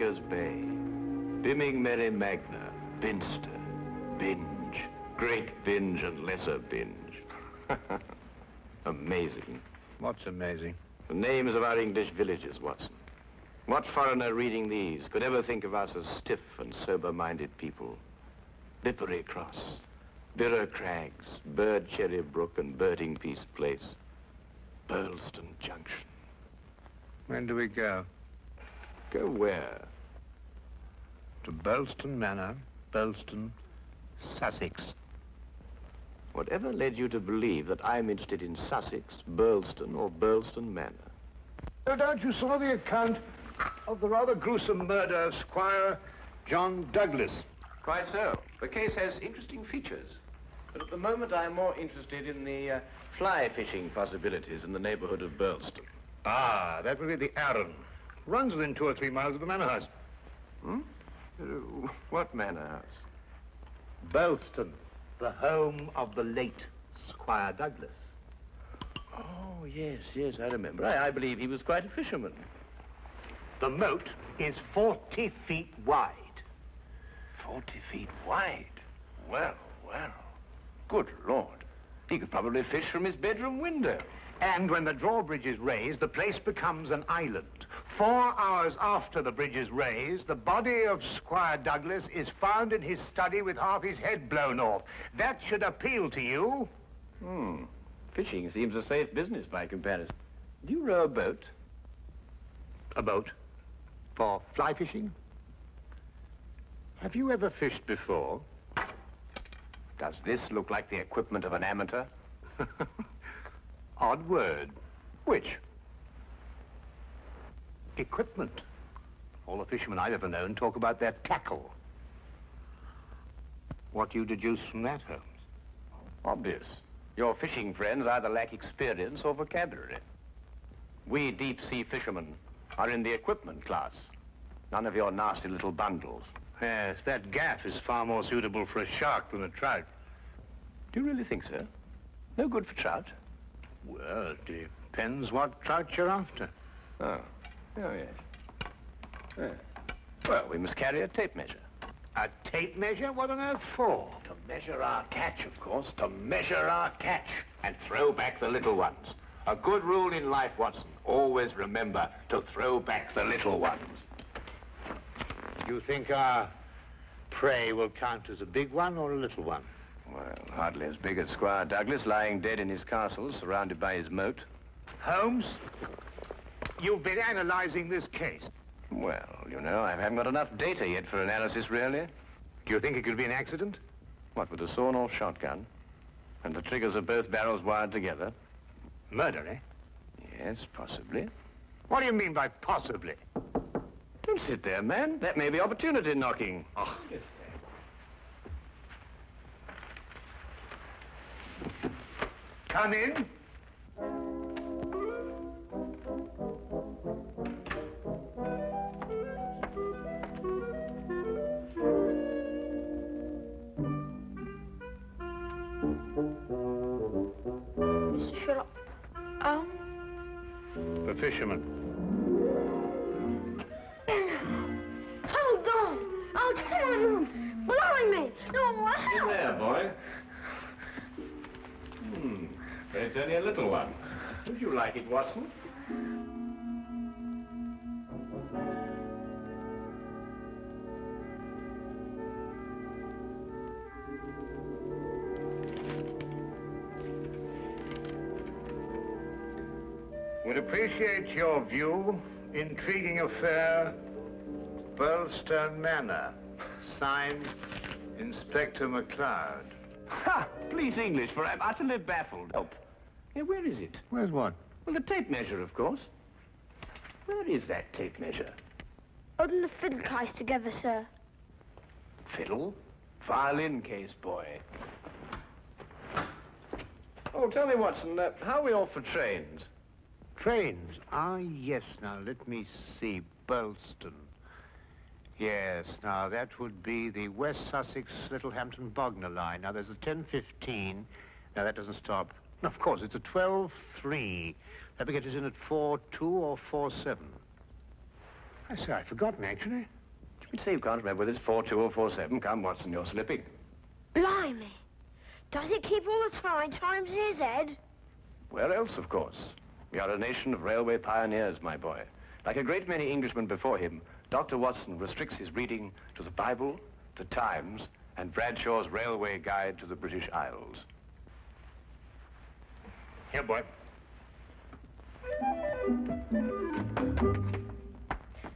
Bowler's Bay, Bimming Merry Magna, Binster, Binge, Great Binge and Lesser Binge. Amazing. What's amazing? The names of our English villages, Watson. What foreigner reading these could ever think of us as stiff and sober-minded people? Bippery Cross, Birrer Crags, Bird Cherry Brook and Birding Piece Place, Burlston Junction. When do we go? Go where? To Burlston Manor, Burlston, Sussex. Whatever led you to believe that I'm interested in Sussex, Burlston, or Burlston Manor? No doubt you saw the account of the rather gruesome murder of Squire John Douglas. Quite so. The case has interesting features. But at the moment, I'm more interested in the fly fishing possibilities in the neighborhood of Burlston. Ah, that would be the Arun. Runs within 2 or 3 miles of the manor house. Hmm? What manor house? Burlston, the home of the late Squire Douglas. Oh, yes, I remember. I believe he was quite a fisherman. The moat is 40 feet wide. 40 feet wide? Well. Good Lord. He could probably fish from his bedroom window. And when the drawbridge is raised, the place becomes an island. 4 hours after the bridge is raised, the body of Squire Douglas is found in his study with half his head blown off. That should appeal to you. Fishing seems a safe business by comparison. Do you row a boat? A boat? For fly fishing? Have you ever fished before? Does this look like the equipment of an amateur? Odd word. Which? Equipment. All the fishermen I've ever known talk about their tackle. What do you deduce from that, Holmes? Obvious. Your fishing friends either lack experience or vocabulary. We deep-sea fishermen are in the equipment class. None of your nasty little bundles. Yes, that gaff is far more suitable for a shark than a trout. Do you really think so? No good for trout? Well, it depends what trout you're after. Oh yes. Well, we must carry a tape measure. A tape measure? What on earth for? To measure our catch, of course. To measure our catch and throw back the little ones. A good rule in life, Watson. Always remember to throw back the little ones. You think our prey will count as a big one or a little one? Well, hardly as big as Squire Douglas, lying dead in his castle, surrounded by his moat. Holmes, you've been analyzing this case. Well, you know, I haven't got enough data yet for analysis, really. Do you think it could be an accident? What, with a sawn-off shotgun? And the triggers of both barrels wired together? Murder, eh? Yes, possibly. What do you mean by possibly? Don't sit there, man. That may be opportunity knocking. Oh. Come in. Mr. Sherlock The fisherman. Hold on! Oh, come on! Blowing me! No, In there, boy. But it's only a little one. Would you like it, Watson? Would appreciate your view. Intriguing affair, Burlston Manor. Signed, Inspector McLeod. Ha! Please, English, for I'm utterly baffled. Help. Hey, where is it? Where's what? Well, the tape measure, of course. Where is that tape measure? Holding the fiddle case together, sir. Fiddle? Violin case, boy. Oh, tell me, Watson, how are we off for trains? Trains? Ah, yes. Now, let me see. Burlston. Yes, now, that would be the West Sussex Littlehampton Bognor line. Now, there's a 10:15. Now, that doesn't stop. Of course, it's a 12:3. That will get us in at 4:2 or 4:7. I say, I'd forgotten, actually. You'd say you can't remember whether it's 4-2 or 4-7. Come, Watson, you're slipping. Blimey. Does it keep all the times in his head? Where else, of course? We are a nation of railway pioneers, my boy. Like a great many Englishmen before him, Dr. Watson restricts his reading to the Bible, the Times, and Bradshaw's Railway Guide to the British Isles. Here, boy.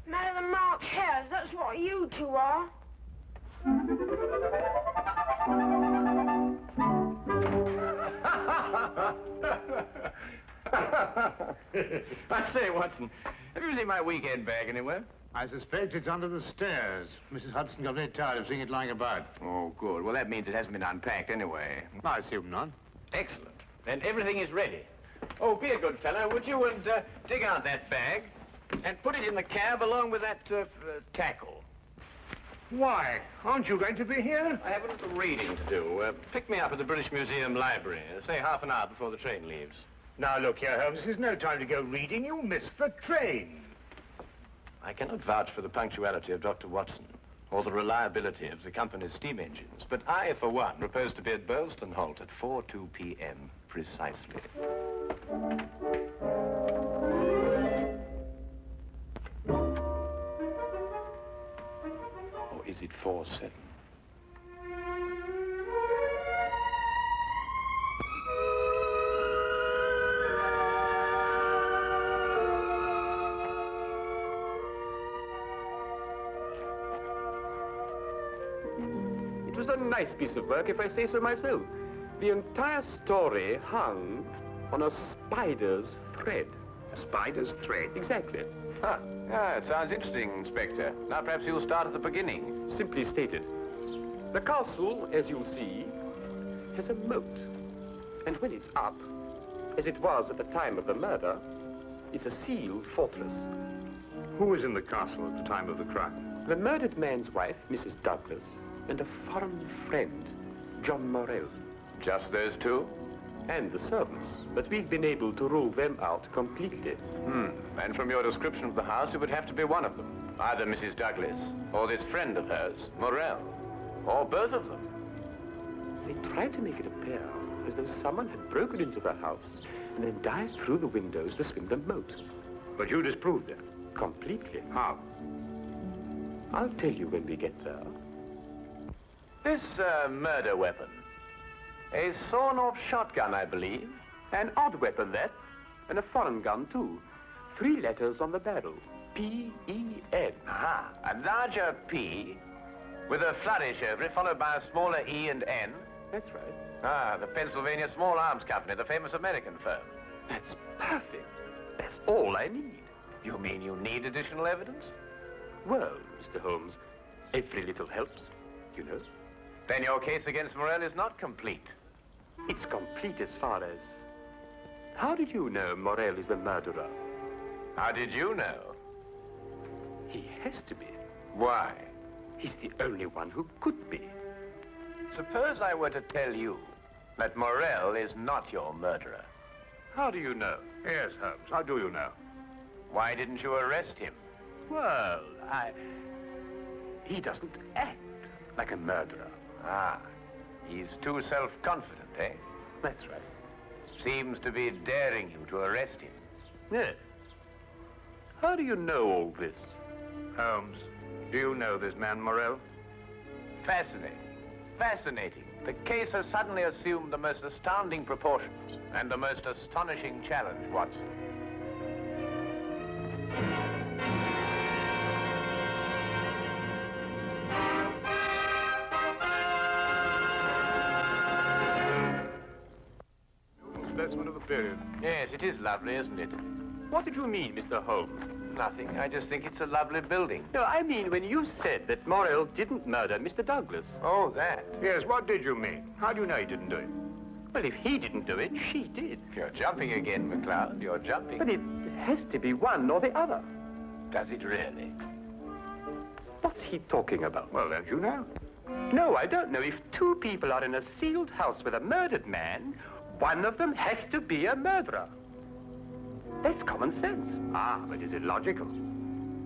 Man of the March Hares, that's what you two are. I say, Watson, have you seen my weekend bag anywhere? I suspect it's under the stairs. Mrs. Hudson got very tired of seeing it lying about. Oh, good. Well, that means it hasn't been unpacked anyway. I assume not. Excellent. Then everything is ready. Oh, be a good fellow, would you, and dig out that bag and put it in the cab along with that tackle. Why? Aren't you going to be here? I have a little reading to do. Pick me up at the British Museum Library, say half an hour before the train leaves. Now, look here, Holmes. This is no time to go reading. You'll miss the train. I cannot vouch for the punctuality of Dr. Watson or the reliability of the company's steam engines, but I, for one, propose to be at Burlston Halt at 4:02 p.m. precisely. Or is it 4:07? It was a nice piece of work, if I say so myself. The entire story hung on a spider's thread. A spider's thread? Exactly. Huh. Yeah, it sounds interesting, Inspector. Now perhaps you'll start at the beginning. Simply stated, the castle, as you'll see, has a moat. And when it's up, as it was at the time of the murder, it's a sealed fortress. Who was in the castle at the time of the crime? The murdered man's wife, Mrs. Douglas, and a foreign friend, John Morell. Just those two? And the servants, but we've been able to rule them out completely. And from your description of the house, it would have to be one of them. Either Mrs. Douglas, or this friend of hers, Morell, or both of them. They tried to make it appear as though someone had broken into the house and then dived through the windows to swim the moat. But you disproved it. Completely. How? I'll tell you when we get there. This murder weapon, a sawn-off shotgun, I believe. An odd weapon, that. And a foreign gun, too. 3 letters on the barrel. P-E-N. Aha, a larger P with a flourish over it, followed by a smaller E and N. That's right. Ah, the Pennsylvania Small Arms Company, the famous American firm. That's perfect. That's all I need. You mean you need additional evidence? Well, Mr. Holmes, every little helps, you know. Then your case against Morell is not complete. It's complete as far as... How did you know Morell is the murderer? How did you know? He has to be. Why? He's the only one who could be. Suppose I were to tell you that Morell is not your murderer. How do you know? Yes, Holmes. How do you know? Why didn't you arrest him? Well, He doesn't act like a murderer. Ah, he's too self-confident, eh? That's right. Seems to be daring you to arrest him. Yes. How do you know all this? Holmes, do you know this man Morell? Fascinating. Fascinating. The case has suddenly assumed the most astounding proportions and the most astonishing challenge, Watson. Specimen of the period. Yes, it is lovely, isn't it? What did you mean, Mr. Holmes? Nothing. I just think it's a lovely building. No, I mean when you said that Morell didn't murder Mr. Douglas. Oh, that. Yes, what did you mean? How do you know he didn't do it? Well, if he didn't do it, she did. You're jumping again, McCloud. You're jumping. But it has to be one or the other. Does it really? What's he talking about? Well, don't you know? No, I don't know. If 2 people are in a sealed house with a murdered man, one of them has to be a murderer. That's common sense. Ah, but is it logical?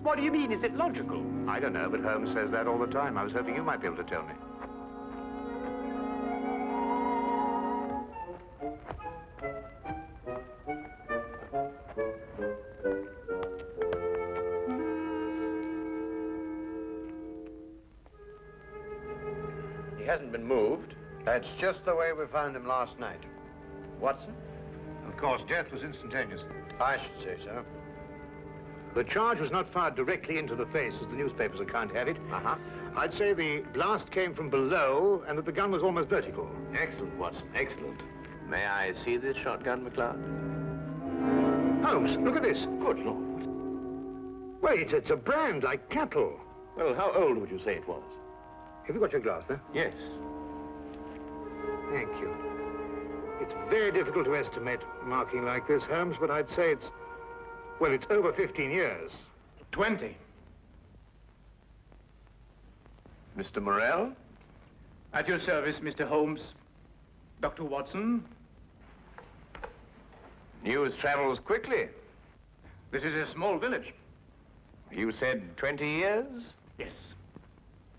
What do you mean? Is it logical? I don't know, but Holmes says that all the time. I was hoping you might be able to tell me. He hasn't been moved. That's just the way we found him last night. Watson? Of course, death was instantaneous. I should say so. The charge was not fired directly into the face, as the newspapers account have it. Uh-huh. I'd say the blast came from below and that the gun was almost vertical. Excellent, Watson. Excellent. May I see this shotgun, McLeod? Holmes, look at this. Good Lord. Wait, it's a brand like cattle. Well, how old would you say it was? Have you got your glass there? Yes. Thank you. It's very difficult to estimate marking like this, Holmes, but I'd say it's over 15 years. 20. Mr. Morrell? At your service, Mr. Holmes. Dr. Watson. News travels quickly. This is a small village. You said 20 years? Yes.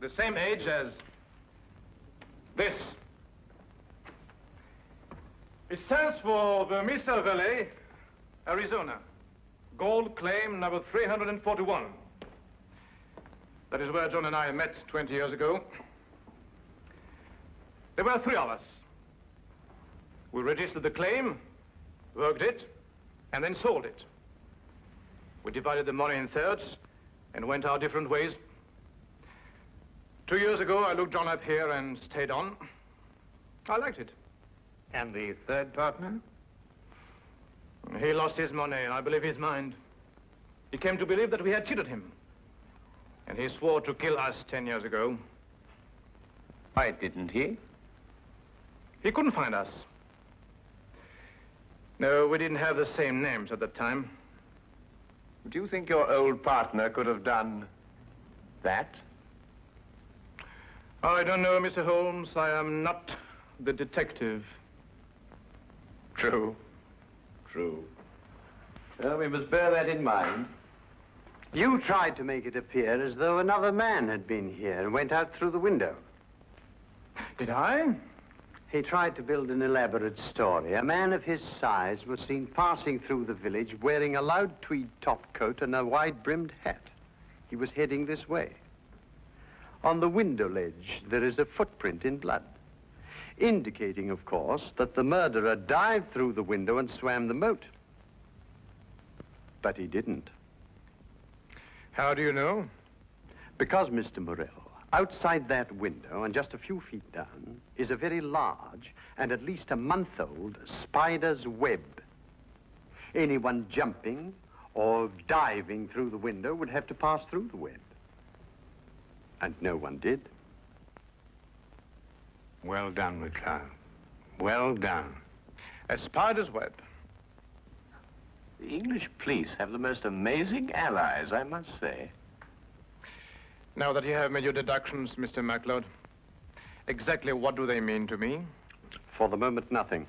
The same age as this. It stands for the Mesa Valley, Arizona. Gold claim number 341. That is where John and I met 20 years ago. There were 3 of us. We registered the claim, worked it, and then sold it. We divided the money in thirds and went our different ways. 2 years ago, I looked John up here and stayed on. I liked it. And the third partner? He lost his money, and I believe his mind. He came to believe that we had cheated him. And he swore to kill us 10 years ago. Why didn't he? He couldn't find us. No, we didn't have the same names at the time. Do you think your old partner could have done that? I don't know, Mr. Holmes. I am not the detective. True. True. Well, we must bear that in mind. You tried to make it appear as though another man had been here and went out through the window. Did I? He tried to build an elaborate story. A man of his size was seen passing through the village wearing a loud tweed topcoat and a wide-brimmed hat. He was heading this way. On the window ledge, there is a footprint in blood, indicating, of course, that the murderer dived through the window and swam the moat. But he didn't. How do you know? Because, Mr. Morrell, outside that window and just a few feet down is a very large and at least a month-old spider's web. Anyone jumping or diving through the window would have to pass through the web. And no one did. Well done, McLeod. Well done. A spider's web. The English police have the most amazing allies, I must say. Now that you have made your deductions, Mr. MacLeod, exactly what do they mean to me? For the moment, nothing.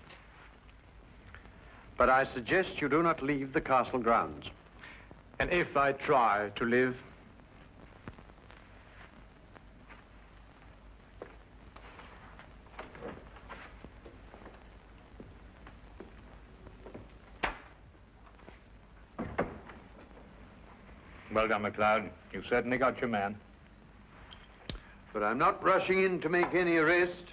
But I suggest you do not leave the castle grounds. And if I try to live? Well done, McLeod. You've certainly got your man. But I'm not rushing in to make any arrest.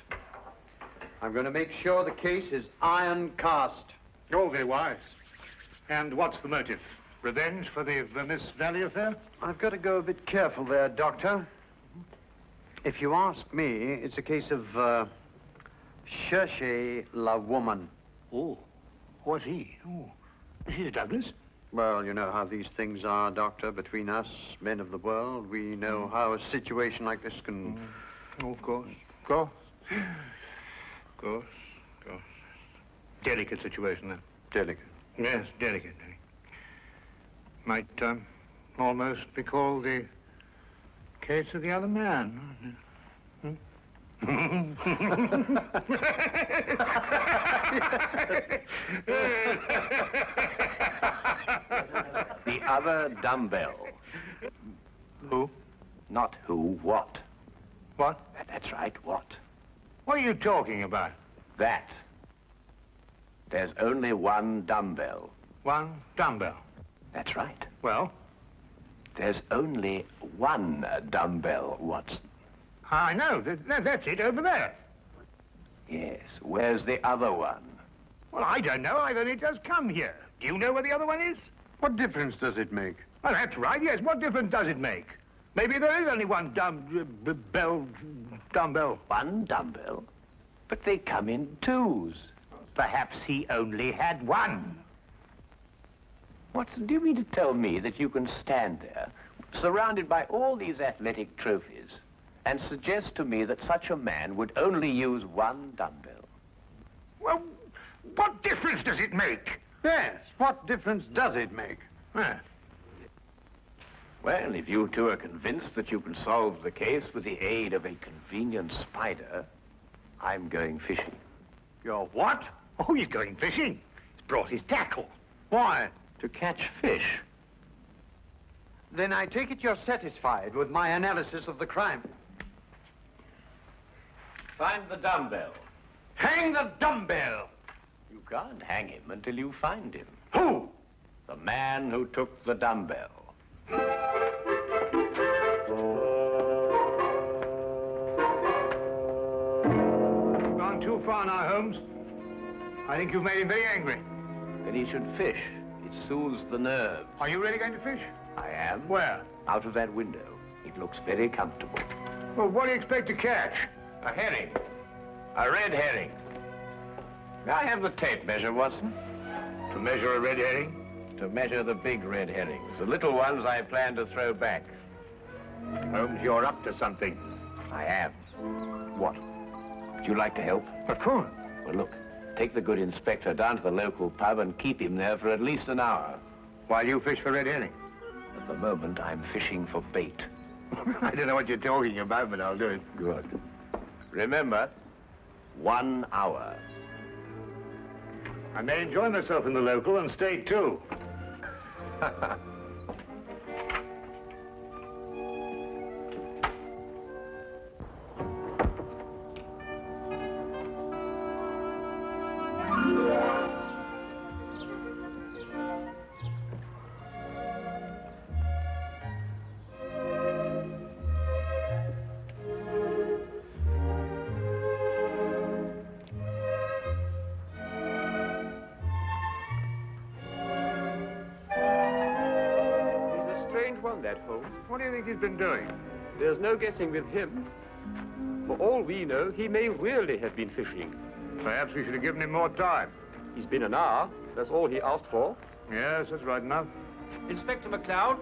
I'm going to make sure the case is iron cast. Oh, very wise. And what's the motive? Revenge for the Vermis Valley affair? I've got to go a bit careful there, Doctor. If you ask me, it's a case of, cherchez la woman. Oh, what's he? Oh, he's Douglas. Well, you know how these things are, Doctor, between us, men of the world. We know how a situation like this can... Oh, of course. Of course. Of course. Of course. Delicate situation, then. Delicate. Yes, delicate. Might almost be called the case of the other man. Hmm? The other dumbbell. Who? Not who, what. What? That's right, what? What are you talking about? That. There's only one dumbbell. One dumbbell. That's right. Well? There's only one dumbbell, Watson. I know. That's it over there. Yes. Where's the other one? Well, I don't know. I've only just come here. Do you know where the other one is? What difference does it make? Well, that's right, yes. What difference does it make? Maybe there is only one dumbbell. One dumbbell? But they come in twos. Perhaps he only had one. Watson, do you mean to tell me that you can stand there, surrounded by all these athletic trophies, and suggest to me that such a man would only use one dumbbell? Well, what difference does it make? Yes, what difference does it make? Well, if you two are convinced that you can solve the case with the aid of a convenient spider, I'm going fishing. You're what? Oh, he's going fishing. He's brought his tackle. Why? To catch fish. Then I take it you're satisfied with my analysis of the crime. Find the dumbbell. Hang the dumbbell! You can't hang him until you find him. Who? The man who took the dumbbell. You've gone too far now, Holmes. I think you've made him very angry. Then he should fish. It soothes the nerves. Are you really going to fish? I am. Where? Out of that window. It looks very comfortable. Well, what do you expect to catch? A herring. A red herring. May I have the tape measure, Watson? To measure a red herring? To measure the big red herrings. The little ones I plan to throw back. Holmes, you're up to something. I am. What? Would you like to help? Of course. Well, look. Take the good inspector down to the local pub and keep him there for at least an hour. While you fish for red herring? At the moment, I'm fishing for bait. I don't know what you're talking about, but I'll do it. Good. Remember, 1 hour. I may enjoy myself in the local and stay too. That Holmes. What do you think he's been doing? There's no guessing with him. For all we know, he may really have been fishing. Perhaps we should have given him more time. He's been an hour. That's all he asked for. Yes, that's right enough. Inspector McLeod.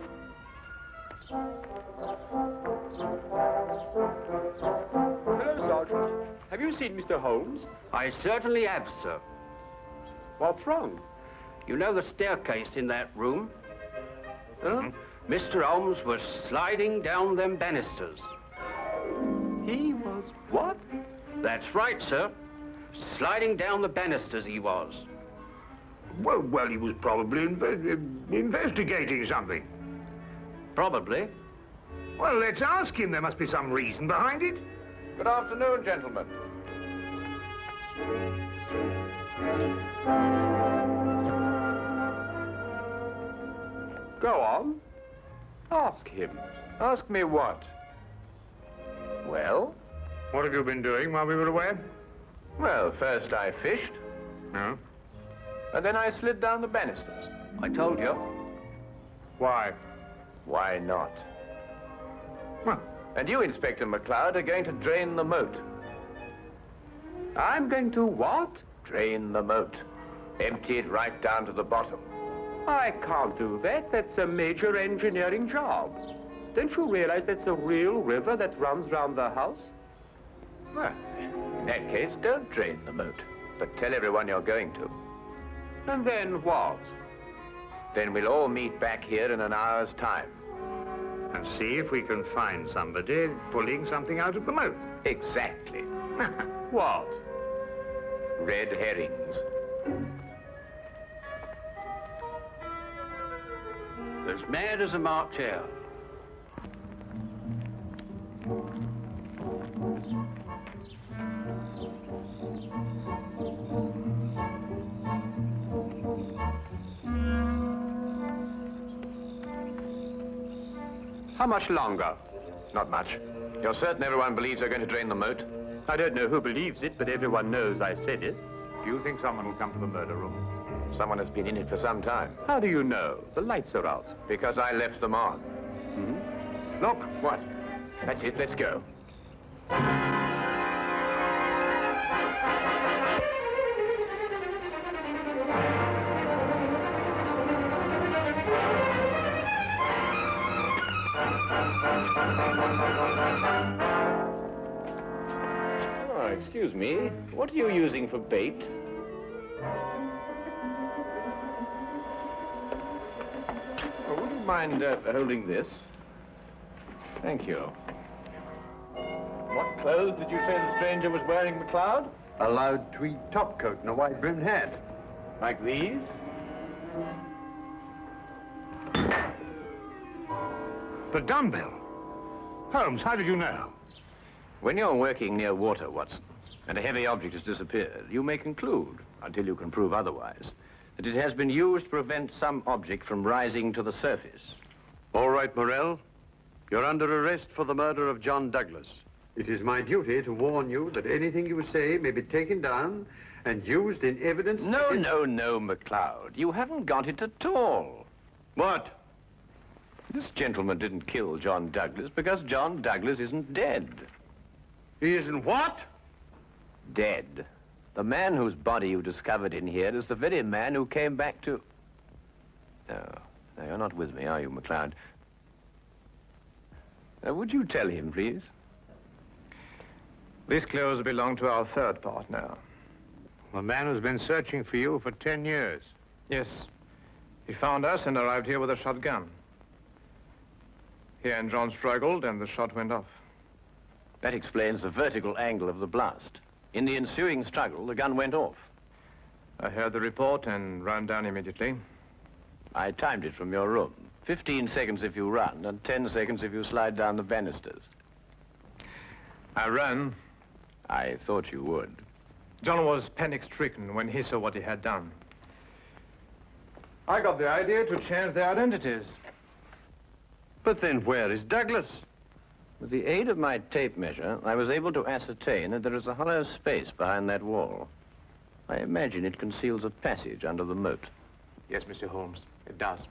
Hello, Sergeant. Have you seen Mr. Holmes? I certainly have, sir. What's wrong? You know the staircase in that room? Huh? Mr. Holmes was sliding down them banisters. He was what? That's right, sir. Sliding down the banisters he was. Well, he was probably investigating something. Probably. Well, let's ask him. There must be some reason behind it. Good afternoon, gentlemen. Go on. Ask him. Ask me what? Well? What have you been doing while we were away? Well, first I fished, No. and then I slid down the banisters. I told you. Why? Why not? Well, And you, Inspector McLeod, are going to drain the moat. I'm going to what? Drain the moat. Empty it right down to the bottom. I can't do that. That's a major engineering job. Don't you realize that's a real river that runs round the house? Well, in that case, don't drain the moat, but tell everyone you're going to. And then what? Then we'll all meet back here in an hour's time. and see if we can find somebody pulling something out of the moat. Exactly. What? Red herrings. As mad as a March hare. How much longer? Not much. You're certain everyone believes they're going to drain the moat? I don't know who believes it, but everyone knows I said it. Do you think someone will come to the murder room? Someone has been in it for some time. How do you know? The lights are out. Because I left them on. Look, what? That's it, let's go. Oh, excuse me. What are you using for bait? Oh, would you mind holding this? Thank you. What clothes did you say the stranger was wearing, McLeod? A loud tweed topcoat and a wide-brimmed hat. Like these? The dumbbell. Holmes, how did you know? When you're working near water, Watson, and a heavy object has disappeared, you may conclude, until you can prove otherwise, that it has been used to prevent some object from rising to the surface. All right, Morell. You're under arrest for the murder of John Douglas. It is my duty to warn you that anything you say may be taken down and used in evidence... No, McLeod. You haven't got it at all. What? This gentleman didn't kill John Douglas because John Douglas isn't dead. He isn't what? Dead. The man whose body you discovered in here is the very man who came back to... No, you're not with me, are you, McLeod? Would you tell him, please? These clothes belong to our third partner. The man who's been searching for you for 10 years. Yes. He found us and arrived here with a shotgun. He and John struggled, and the shot went off. That explains the vertical angle of the blast. In the ensuing struggle, the gun went off. I heard the report and ran down immediately. I timed it from your room. 15 seconds if you run, and 10 seconds if you slide down the banisters. I ran. I thought you would. John was panic-stricken when he saw what he had done. I got the idea to change their identities. But then where is Douglas? With the aid of my tape measure, I was able to ascertain that there is a hollow space behind that wall. I imagine it conceals a passage under the moat. Yes, Mr. Holmes, it does.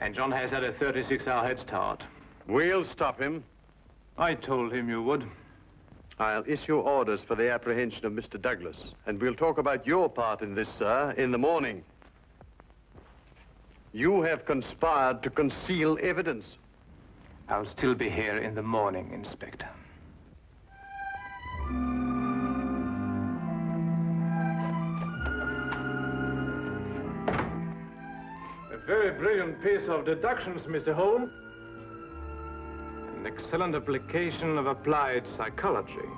And John has had a 36-hour head start. We'll stop him. I told him you would. I'll issue orders for the apprehension of Mr. Douglas, and we'll talk about your part in this, sir, in the morning. You have conspired to conceal evidence. I'll still be here in the morning, Inspector. A very brilliant piece of deductions, Mr. Holmes. An excellent application of applied psychology.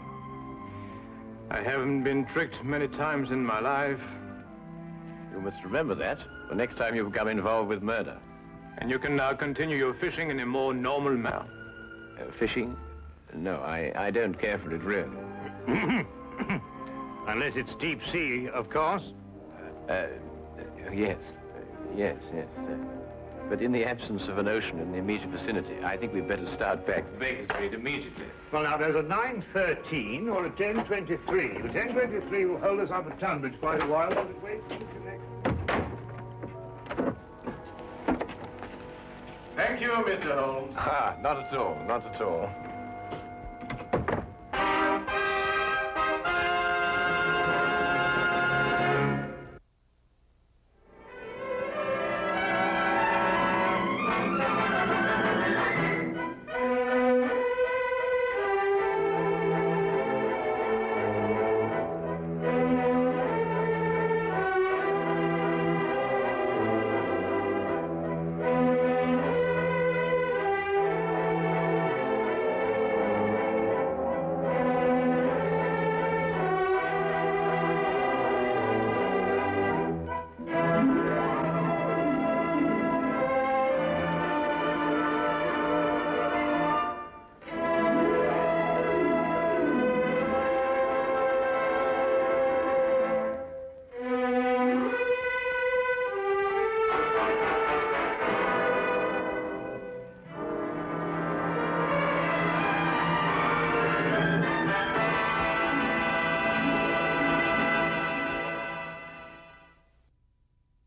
I haven't been tricked many times in my life. You must remember that the next time you become involved with murder. And you can now continue your fishing in a more normal manner. Fishing? No, I don't care for it, really. Unless it's deep sea, of course. Yes. But in the absence of an ocean in the immediate vicinity, I think we'd better start back to Baker Street immediately. Well, now, there's a 9:13 or a 10:23. The 10:23 will hold us up at Tunbridge quite a while, while it waits to connect. Thank you, Mr. Holmes. Ah, not at all.